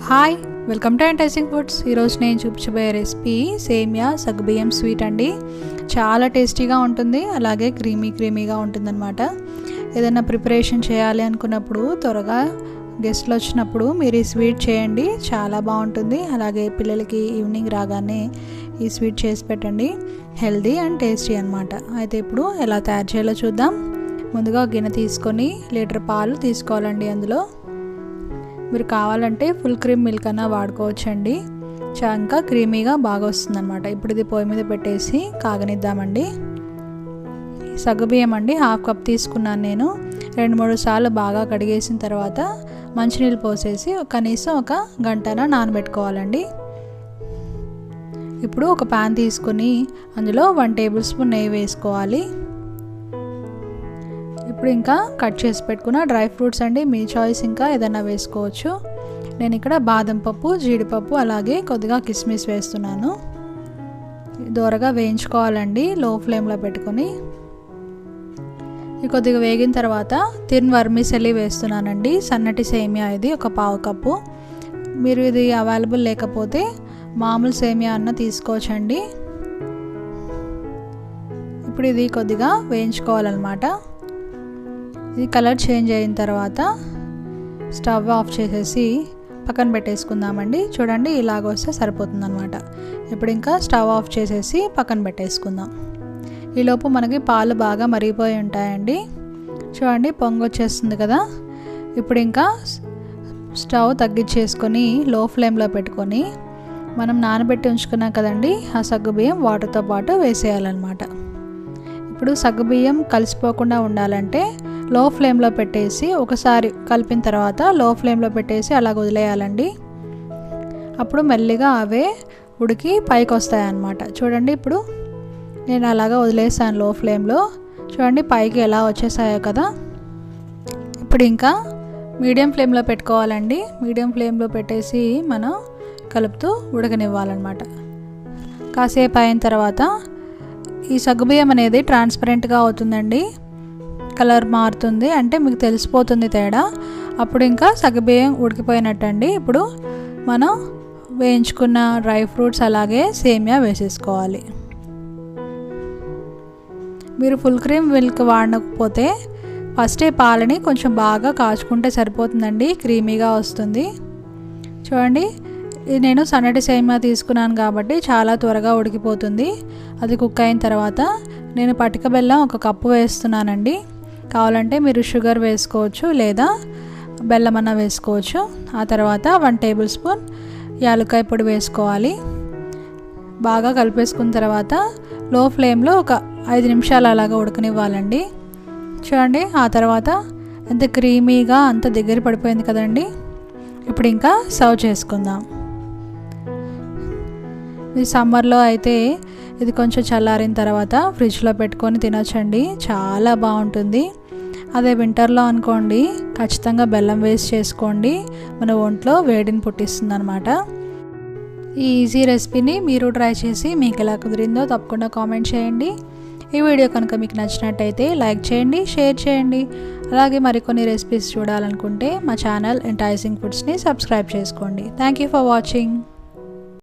Hi, welcome to Enticing Foods. ఈరోజు నేను చూపించబోయే రెసిపీ సేమియా సగ్గుబియ్యం స్వీట్ అండి. చాలా టేస్టీగా ఉంటుంది, అలాగే క్రీమీగా ఉంటుందన్నమాట. ఏదైనా ప్రిపరేషన్ చేయాలి అనుకున్నప్పుడు, త్వరగా గెస్ట్లు వచ్చినప్పుడు మీరు ఈ స్వీట్ చేయండి, చాలా బాగుంటుంది. అలాగే పిల్లలకి ఈవినింగ్ రాగానే ఈ స్వీట్ చేసి పెట్టండి. హెల్దీ అండ్ టేస్టీ అనమాట. అయితే ఇప్పుడు ఎలా తయారు చేయాలో చూద్దాం. ముందుగా గిన్నె తీసుకొని లీటర్ పాలు తీసుకోవాలండి. అందులో మీరు కావాలంటే ఫుల్ క్రీమ్ మిల్క్ అన్నా వాడుకోవచ్చండి. ఇంకా క్రీమీగా బాగా వస్తుందన్నమాట. ఇప్పుడు ఇది పొయ్యి మీద పెట్టేసి కాగనిద్దామండి. సగ్గుబియ్యం అండి 1/2 కప్ తీసుకున్నాను నేను. 2-3 సార్లు బాగా కడిగేసిన తర్వాత మంచినీళ్ళు పోసేసి కనీసం 1 గంటన నానబెట్టుకోవాలండి. ఇప్పుడు ఒక ప్యాన్ తీసుకొని అందులో 1 టేబుల్ స్పూన్ నెయ్యి వేసుకోవాలి. ఇప్పుడు ఇంకా కట్ చేసి పెట్టుకున్న డ్రై ఫ్రూట్స్ అండి, మీ చాయిస్, ఇంకా ఏదైనా వేసుకోవచ్చు. నేను ఇక్కడ బాదం పప్పు, జీడిపప్పు, అలాగే కొద్దిగా కిస్మిస్ వేస్తున్నాను. దోరగా వేయించుకోవాలండి లో ఫ్లేమ్లో పెట్టుకొని. కొద్దిగా వేగిన తర్వాత తిన్ వర్మిసెలి వేస్తున్నానండి. సన్నటి సేమియా ఇది 1 పావు కప్పు. మీరు ఇది అవైలబుల్ లేకపోతే మామూలు సేమియా అన్న తీసుకోవచ్చండి. ఇప్పుడు ఇది కొద్దిగా వేయించుకోవాలన్నమాట. ఇది కలర్ చేంజ్ అయిన తర్వాత స్టవ్ ఆఫ్ చేసేసి పక్కన పెట్టేసుకుందామండి. చూడండి, ఇలాగ వస్తే సరిపోతుంది అనమాట. ఇప్పుడు ఇంకా స్టవ్ ఆఫ్ చేసేసి పక్కన పెట్టేసుకుందాం. ఈలోపు మనకి పాలు బాగా మరిగిపోయి ఉంటాయండి. చూడండి, పొంగు వచ్చేస్తుంది కదా. ఇప్పుడు ఇంకా స్టవ్ తగ్గించేసుకొని లో ఫ్లేమ్లో పెట్టుకొని మనం నానబెట్టి ఉంచుకున్నాం కదండి, ఆ సగ్గుబియ్యం వాటర్తో పాటు వేసేయాలన్నమాట. ఇప్పుడు సగ్గుబియ్యం కలిసిపోకుండా ఉండాలంటే లో ఫ్లేమ్లో పెట్టేసి ఒకసారి కలిపిన తర్వాత లో ఫ్లేమ్లో పెట్టేసి అలాగ వదిలేయాలండి. అప్పుడు మెల్లిగా అవే ఉడికి పైకి వస్తాయన్నమాట. చూడండి, ఇప్పుడు నేను అలాగా వదిలేసాను లో ఫ్లేమ్లో. చూడండి, పైకి ఎలా వచ్చేసాయో కదా. ఇప్పుడు ఇంకా మీడియం ఫ్లేమ్లో పెట్టుకోవాలండి. మీడియం ఫ్లేమ్లో పెట్టేసి మనం కలుపుతూ ఉడకనివ్వాలన్నమాట. కాసేపు అయిన తర్వాత ఈ సగ్గుబియ్యం అనేది ట్రాన్స్పరెంట్గా అవుతుందండి. కలర్ మారుతుంది, అంటే మీకు తెలిసిపోతుంది తేడా. అప్పుడు ఇంకా సగ్గుబియ్యం ఉడికిపోయినట్టండి. ఇప్పుడు మనం వేయించుకున్న డ్రై ఫ్రూట్స్ అలాగే సేమియా వేసేసుకోవాలి. మీరు ఫుల్ క్రీమ్ మిల్క్ వాడకపోతే ఫస్ట్ పాలని కొంచెం బాగా కాచుకుంటే సరిపోతుందండి, క్రీమీగా వస్తుంది. చూడండి, ఇది నేను సన్నటి సేమియా తీసుకున్నాను కాబట్టి చాలా త్వరగా ఉడికిపోతుంది. అది కుక్ అయిన తర్వాత నేను పటిక బెల్లం 1 కప్పు వేస్తున్నానండి. కావాలంటే మీరు షుగర్ వేసుకోవచ్చు, లేదా బెల్లం అన్న వేసుకోవచ్చు. ఆ తర్వాత 1 టేబుల్ స్పూన్ యాలక్కాయ పొడి వేసుకోవాలి. బాగా కలిపేసుకున్న తర్వాత లో ఫ్లేమ్లో 5 నిమిషాలు అలాగా ఉడకనివ్వాలండి. చూడండి, ఆ తర్వాత ఎంత క్రీమీగా అంత దగ్గర పడిపోయింది కదండి. ఇప్పుడు ఇంకా సర్వ్ చేసుకుందాం. ఈ సమ్మర్లో అయితే ఇది కొంచెం చల్లారిన తర్వాత ఫ్రిడ్జ్లో పెట్టుకొని తినొచ్చండి, చాలా బాగుంటుంది. అదే వింటర్లో అనుకోండి, ఖచ్చితంగా బెల్లం వేసి చేసుకోండి, మన ఒంట్లో వేడిని పుట్టిస్తుంది అనమాట. ఈ ఈజీ రెసిపీని మీరు ట్రై చేసి మీకు ఎలా కుదిరిందో తప్పకుండా కామెంట్ చేయండి. ఈ వీడియో కనుక మీకు నచ్చినట్టయితే లైక్ చేయండి, షేర్ చేయండి. అలాగే మరికొన్ని రెసిపీస్ చూడాలనుకుంటే మా ఛానల్ ఎంటైజింగ్ ఫుడ్స్ని సబ్స్క్రైబ్ చేసుకోండి. Thank you for watching.